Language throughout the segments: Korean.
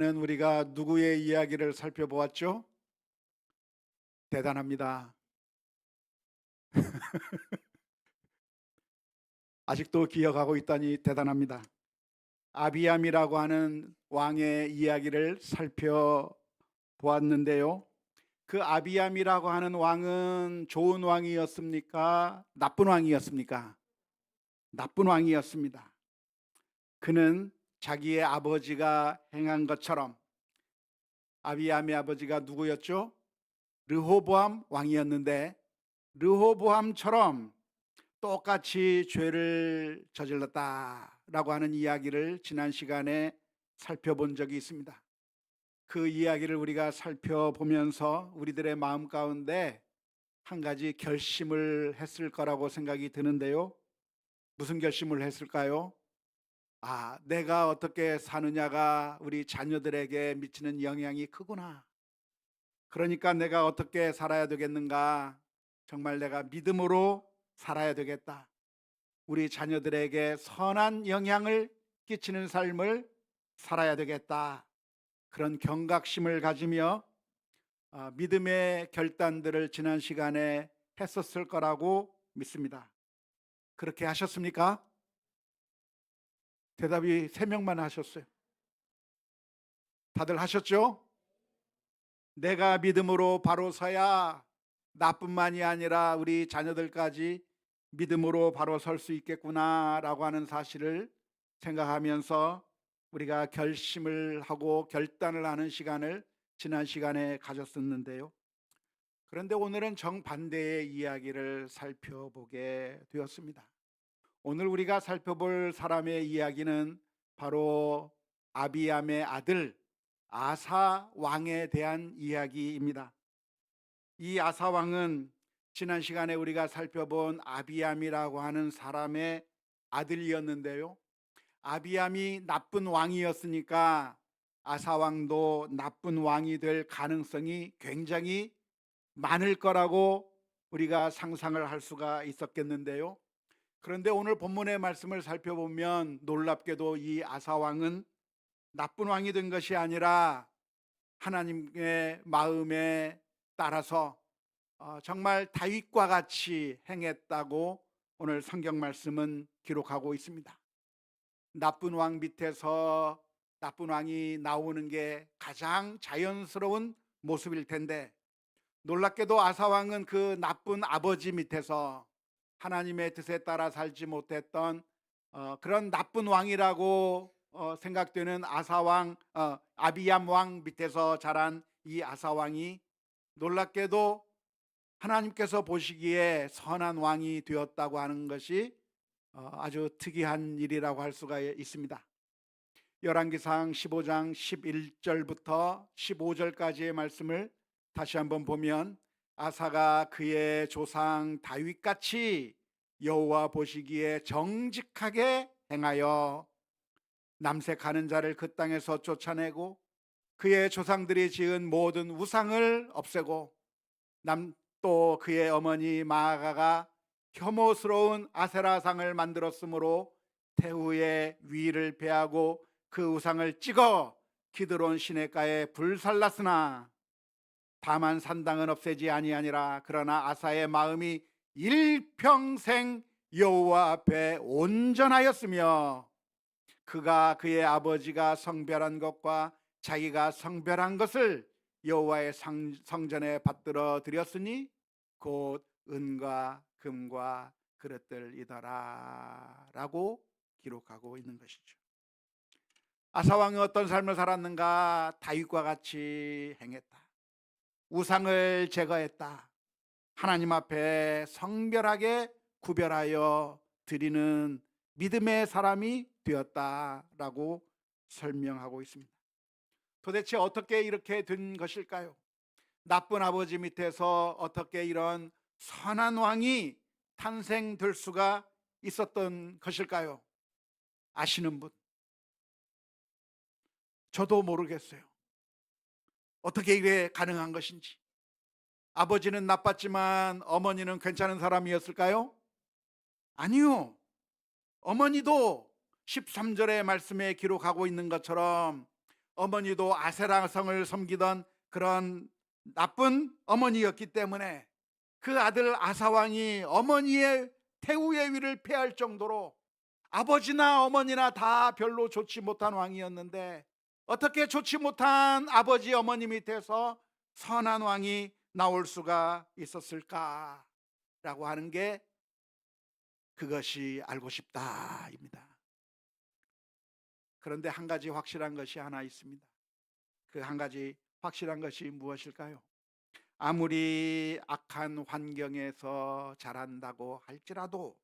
는 우리가 누구의 이야기를 살펴보았죠? 대단합니다. 아직도 기억하고 있다니 대단합니다. 아비암이라고 하는 왕의 이야기를 살펴보았는데요. 그 아비암이라고 하는 왕은 좋은 왕이었습니까? 나쁜 왕이었습니까? 나쁜 왕이었습니다. 그는 자기의 아버지가 행한 것처럼, 아비암의 아버지가 누구였죠? 르호보암 왕이었는데, 르호보암처럼 똑같이 죄를 저질렀다라고 하는 이야기를 지난 시간에 살펴본 적이 있습니다. 그 이야기를 우리가 살펴보면서 우리들의 마음 가운데 한 가지 결심을 했을 거라고 생각이 드는데요. 무슨 결심을 했을까요? 내가 어떻게 사느냐가 우리 자녀들에게 미치는 영향이 크구나. 그러니까 내가 어떻게 살아야 되겠는가? 정말 내가 믿음으로 살아야 되겠다. 우리 자녀들에게 선한 영향을 끼치는 삶을 살아야 되겠다. 그런 경각심을 가지며 믿음의 결단들을 지난 시간에 했었을 거라고 믿습니다. 그렇게 하셨습니까? 대답이 3명만 하셨어요. 다들 하셨죠? 내가 믿음으로 바로 서야 나뿐만이 아니라 우리 자녀들까지 믿음으로 바로 설 수 있겠구나라고 하는 사실을 생각하면서 우리가 결심을 하고 결단을 하는 시간을 지난 시간에 가졌었는데요. 그런데 오늘은 정반대의 이야기를 살펴보게 되었습니다. 오늘 우리가 살펴볼 사람의 이야기는 바로 아비암의 아들 아사 왕에 대한 이야기입니다. 이 아사 왕은 지난 시간에 우리가 살펴본 아비암이라고 하는 사람의 아들이었는데요. 아비암이 나쁜 왕이었으니까 아사 왕도 나쁜 왕이 될 가능성이 굉장히 많을 거라고 우리가 상상을 할 수가 있었겠는데요. 그런데 오늘 본문의 말씀을 살펴보면 놀랍게도 이 아사 왕은 나쁜 왕이 된 것이 아니라 하나님의 마음에 따라서 정말 다윗과 같이 행했다고 오늘 성경 말씀은 기록하고 있습니다. 나쁜 왕 밑에서 나쁜 왕이 나오는 게 가장 자연스러운 모습일 텐데, 놀랍게도 아사 왕은 그 나쁜 아버지 밑에서 하나님의 뜻에 따라 살지 못했던 그런 나쁜 왕이라고 생각되는 아사 왕, 아비암 왕 밑에서 자란 이 아사 왕이 놀랍게도 하나님께서 보시기에 선한 왕이 되었다고 하는 것이 아주 특이한 일이라고 할 수가 있습니다. 열왕기상 15장 11절부터 15절까지의 말씀을 다시 한번 보면, 아사가 그의 조상 다윗같이 여호와 보시기에 정직하게 행하여 남색하는 자를 그 땅에서 쫓아내고 그의 조상들이 지은 모든 우상을 없애고 또 그의 어머니 마아가가 혐오스러운 아세라상을 만들었으므로 태후의 위를 베하고 그 우상을 찍어 기드론 시냇가에 불살랐으나 다만 산당은 없애지 아니하니라. 그러나 아사의 마음이 일평생 여호와 앞에 온전하였으며 그가 그의 아버지가 성별한 것과 자기가 성별한 것을 여호와의 성전에 받들어 드렸으니 곧 은과 금과 그릇들이더라 라고 기록하고 있는 것이죠. 아사 왕이 어떤 삶을 살았는가? 다윗과 같이 행했다. 우상을 제거했다. 하나님 앞에 성별하게 구별하여 드리는 믿음의 사람이 되었다라고 설명하고 있습니다. 도대체 어떻게 이렇게 된 것일까요? 나쁜 아버지 밑에서 어떻게 이런 선한 왕이 탄생될 수가 있었던 것일까요? 아시는 분? 저도 모르겠어요. 어떻게 이게 가능한 것인지. 아버지는 나빴지만 어머니는 괜찮은 사람이었을까요? 아니요. 어머니도 13절의 말씀에 기록하고 있는 것처럼 어머니도 아세라성을 섬기던 그런 나쁜 어머니였기 때문에 그 아들 아사왕이 어머니의 태후의 위를 폐할 정도로 아버지나 어머니나 다 별로 좋지 못한 왕이었는데, 어떻게 좋지 못한 아버지 어머니 밑에서 선한 왕이 나올 수가 있었을까라고 하는 게, 그것이 알고 싶다입니다. 그런데 한 가지 확실한 것이 하나 있습니다. 그 한 가지 확실한 것이 무엇일까요? 아무리 악한 환경에서 자란다고 할지라도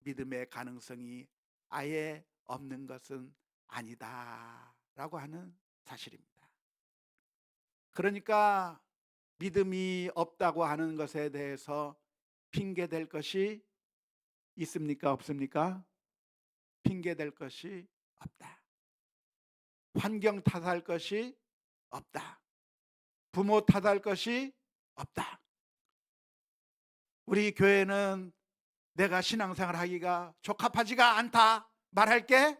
믿음의 가능성이 아예 없는 것은 아니다라고 하는 사실입니다. 그러니까 믿음이 없다고 하는 것에 대해서 핑계댈 것이 있습니까? 없습니까? 핑계댈 것이 없다. 환경 탓할 것이 없다. 부모 탓할 것이 없다. 우리 교회는 내가 신앙생활 하기가 적합하지가 않다 말할 게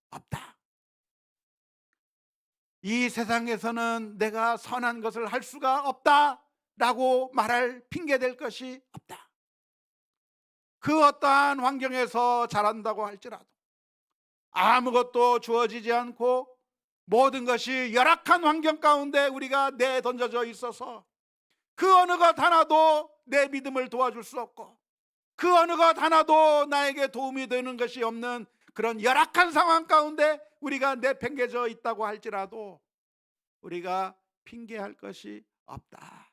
없다. 이 세상에서는 내가 선한 것을 할 수가 없다라고 말할 핑계댈 것이 없다. 그 어떠한 환경에서 자란다고 할지라도 아무것도 주어지지 않고 모든 것이 열악한 환경 가운데 우리가 내던져져 있어서 그 어느 것 하나도 내 믿음을 도와줄 수 없고 그 어느 것 하나도 나에게 도움이 되는 것이 없는 그런 열악한 상황 가운데 우리가 내팽개져 있다고 할지라도 우리가 핑계할 것이 없다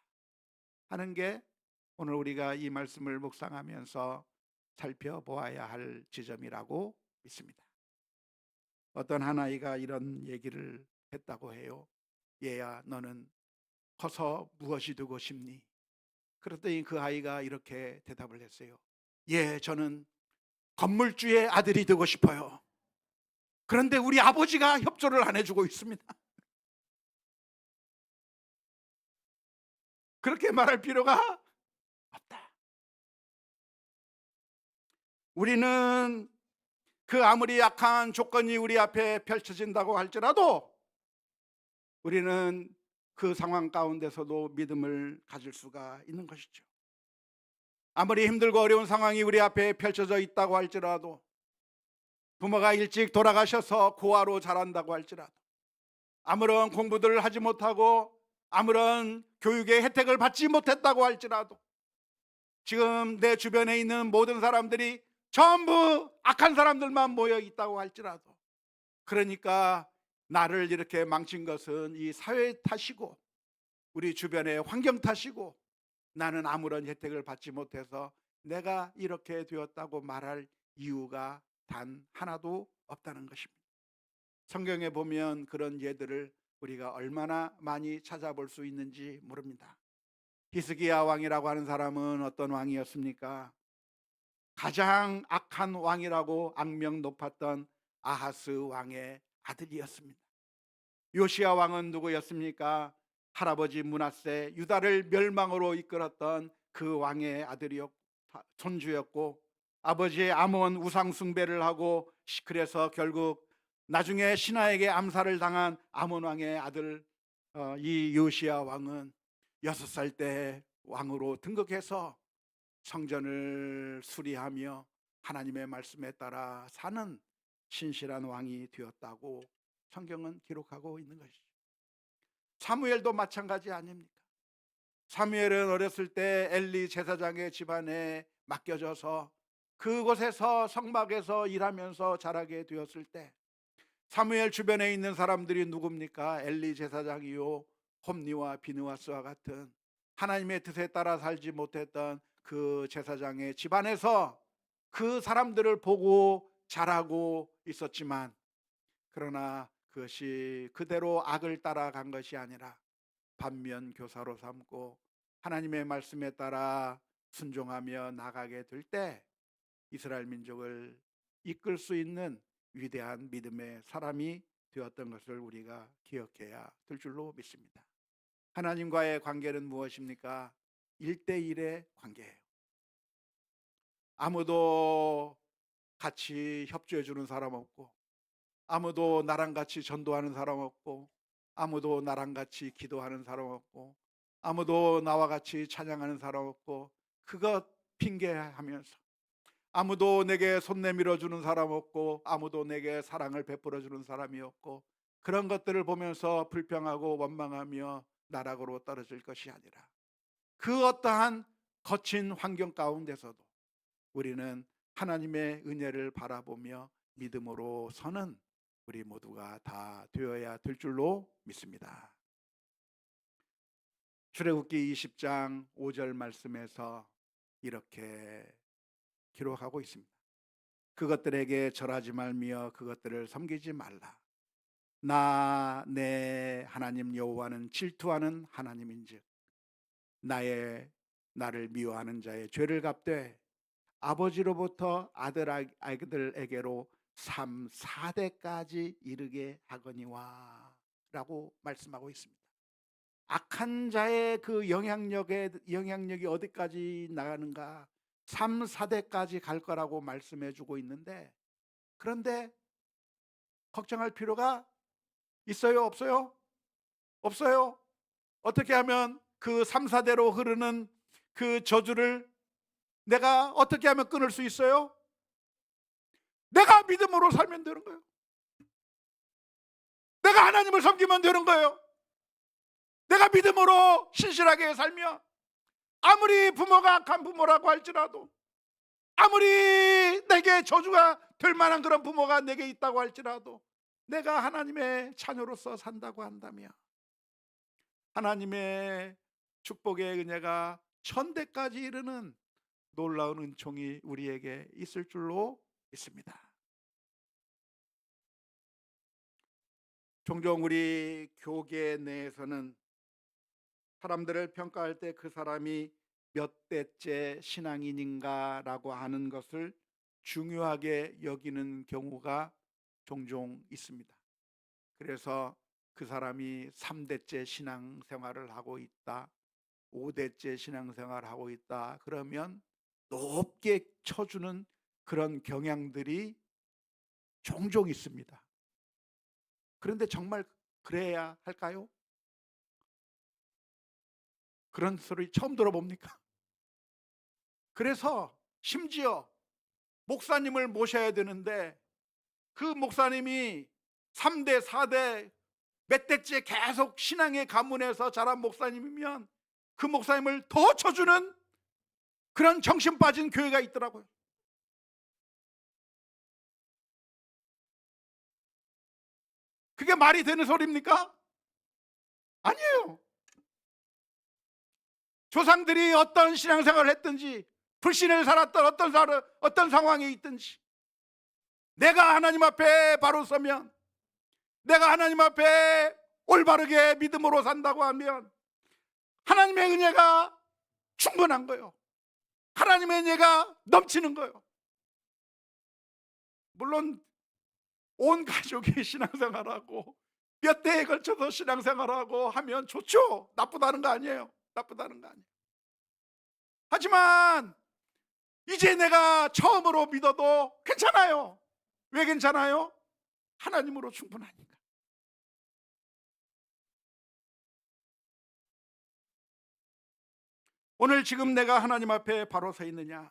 하는 게 오늘 우리가 이 말씀을 묵상하면서 살펴보아야 할 지점이라고 믿습니다. 어떤 한 아이가 이런 얘기를 했다고 해요. 얘야, 너는 커서 무엇이 되고 싶니? 그랬더니 그 아이가 이렇게 대답을 했어요. 예, 저는 건물주의 아들이 되고 싶어요. 그런데 우리 아버지가 협조를 안 해주고 있습니다. 그렇게 말할 필요가 없다. 우리는 그 아무리 약한 조건이 우리 앞에 펼쳐진다고 할지라도 우리는 그 상황 가운데서도 믿음을 가질 수가 있는 것이죠. 아무리 힘들고 어려운 상황이 우리 앞에 펼쳐져 있다고 할지라도, 부모가 일찍 돌아가셔서 고아로 자란다고 할지라도, 아무런 공부들을 하지 못하고 아무런 교육의 혜택을 받지 못했다고 할지라도, 지금 내 주변에 있는 모든 사람들이 전부 악한 사람들만 모여 있다고 할지라도, 그러니까 나를 이렇게 망친 것은 이 사회 탓이고 우리 주변의 환경 탓이고 나는 아무런 혜택을 받지 못해서 내가 이렇게 되었다고 말할 이유가 단 하나도 없다는 것입니다. 성경에 보면 그런 예들을 우리가 얼마나 많이 찾아볼 수 있는지 모릅니다. 히스기야 왕이라고 하는 사람은 어떤 왕이었습니까? 가장 악한 왕이라고 악명 높았던 아하스 왕의 아들이었습니다. 요시야 왕은 누구였습니까? 할아버지 므낫세, 유다를 멸망으로 이끌었던 그 왕의 아들이었고 손주였고, 아버지의 아몬 우상 숭배를 하고 그래서 결국 나중에 신하에게 암살을 당한 아몬 왕의 아들, 이 요시야 왕은 6살 때 왕으로 등극해서 성전을 수리하며 하나님의 말씀에 따라 사는 신실한 왕이 되었다고 성경은 기록하고 있는 것이죠. 사무엘도 마찬가지 아닙니까? 사무엘은 어렸을 때 엘리 제사장의 집안에 맡겨져서 그곳에서 성막에서 일하면서 자라게 되었을 때 사무엘 주변에 있는 사람들이 누굽니까? 엘리 제사장이요, 홈니와 비느하스와 같은 하나님의 뜻에 따라 살지 못했던 그 제사장의 집안에서 그 사람들을 보고 자라고 있었지만, 그러나 그것이 그대로 악을 따라간 것이 아니라 반면 교사로 삼고 하나님의 말씀에 따라 순종하며 나가게 될 때 이스라엘 민족을 이끌 수 있는 위대한 믿음의 사람이 되었던 것을 우리가 기억해야 될 줄로 믿습니다. 하나님과의 관계는 무엇입니까? 1대1의 관계예요. 아무도 같이 협조해 주는 사람 없고 아무도 나랑 같이 전도하는 사람 없고, 아무도 나랑 같이 기도하는 사람 없고, 아무도 나와 같이 찬양하는 사람 없고, 그것 핑계하면서 아무도 내게 손 내밀어 주는 사람 없고, 아무도 내게 사랑을 베풀어 주는 사람이 없고, 그런 것들을 보면서 불평하고 원망하며 나락으로 떨어질 것이 아니라, 그 어떠한 거친 환경 가운데서도 우리는 하나님의 은혜를 바라보며 믿음으로 서는 우리 모두가 다 되어야 될 줄로 믿습니다. 출애굽기 20장 5절 말씀에서 이렇게 기록하고 있습니다. 그것들에게 절하지 말며 그것들을 섬기지 말라. 나 내 하나님 여호와는 질투하는 하나님인즉 나를 미워하는 자의 죄를 갚되 아버지로부터 아들에게로 3, 4대까지 이르게 하거니와 라고 말씀하고 있습니다. 악한 자의 그 영향력이 어디까지 나가는가? 3, 4대까지 갈 거라고 말씀해 주고 있는데, 그런데 걱정할 필요가 있어요? 없어요? 없어요. 어떻게 하면 그 3, 4대로 흐르는 그 저주를 내가 어떻게 하면 끊을 수 있어요? 내가 믿음으로 살면 되는 거예요. 내가 하나님을 섬기면 되는 거예요. 내가 믿음으로 신실하게 살면, 아무리 부모가 악한 부모라고 할지라도, 아무리 내게 저주가 될 만한 그런 부모가 내게 있다고 할지라도, 내가 하나님의 자녀로서 산다고 한다면 하나님의 축복의 은혜가 천대까지 이르는 놀라운 은총이 우리에게 있을 줄로 믿습니다. 종종 우리 교계 내에서는 사람들을 평가할 때 그 사람이 몇 대째 신앙인인가라고 하는 것을 중요하게 여기는 경우가 종종 있습니다. 그래서 그 사람이 3대째 신앙생활을 하고 있다, 5대째 신앙생활을 하고 있다 그러면 높게 쳐주는 그런 경향들이 종종 있습니다. 그런데 정말 그래야 할까요? 그런 소리 처음 들어봅니까? 그래서 심지어 목사님을 모셔야 되는데, 그 목사님이 3대, 4대 몇 대째 계속 신앙의 가문에서 자란 목사님이면 그 목사님을 더 쳐주는 그런 정신 빠진 교회가 있더라고요. 그게 말이 되는 소리입니까? 아니에요. 조상들이 어떤 신앙생활을 했든지, 불신을 살았던 어떤 상황에 있든지, 내가 하나님 앞에 바로 서면, 내가 하나님 앞에 올바르게 믿음으로 산다고 하면 하나님의 은혜가 충분한 거예요. 하나님의 은혜가 넘치는 거예요. 물론 온 가족이 신앙생활하고 몇 대에 걸쳐서 신앙생활하고 하면 좋죠. 나쁘다는 거 아니에요. 나쁘다는 거 아니에요. 하지만 이제 내가 처음으로 믿어도 괜찮아요. 왜 괜찮아요? 하나님으로 충분하니까. 오늘 지금 내가 하나님 앞에 바로 서 있느냐,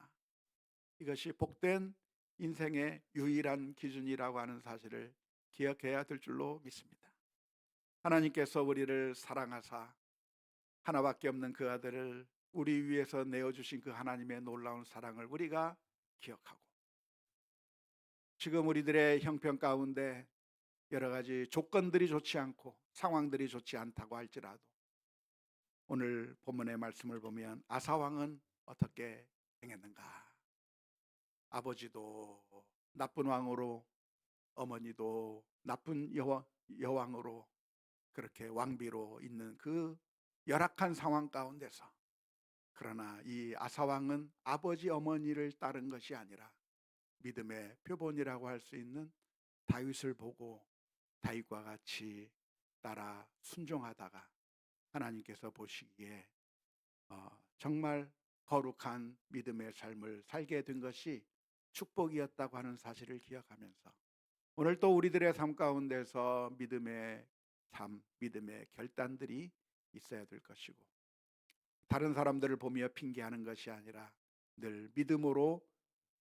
이것이 복된 인생의 유일한 기준이라고 하는 사실을 기억해야 될 줄로 믿습니다. 하나님께서 우리를 사랑하사 하나밖에 없는 그 아들을 우리 위해서 내어주신 그 하나님의 놀라운 사랑을 우리가 기억하고, 지금 우리들의 형편 가운데 여러 가지 조건들이 좋지 않고 상황들이 좋지 않다고 할지라도, 오늘 본문의 말씀을 보면 아사왕은 어떻게 행했는가? 아버지도 나쁜 왕으로, 어머니도 나쁜 여왕으로 그렇게 왕비로 있는 그 열악한 상황 가운데서, 그러나 이 아사왕은 아버지 어머니를 따른 것이 아니라 믿음의 표본이라고 할 수 있는 다윗을 보고 다윗과 같이 따라 순종하다가 하나님께서 보시기에 정말 거룩한 믿음의 삶을 살게 된 것이 축복이었다고 하는 사실을 기억하면서 오늘 또 우리들의 삶 가운데서 믿음의 삶, 믿음의 결단들이 있어야 될 것이고, 다른 사람들을 보며 핑계하는 것이 아니라 늘 믿음으로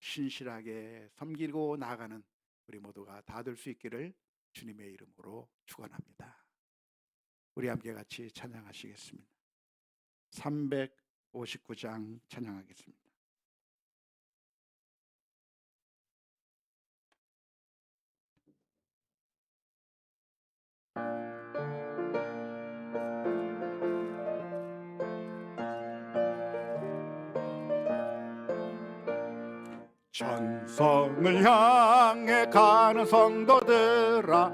신실하게 섬기고 나아가는 우리 모두가 다 될 수 있기를 주님의 이름으로 축원합니다. 우리 함께 같이 찬양하시겠습니다. 359장 찬양하겠습니다. 전성을 향해 가는 성도들아,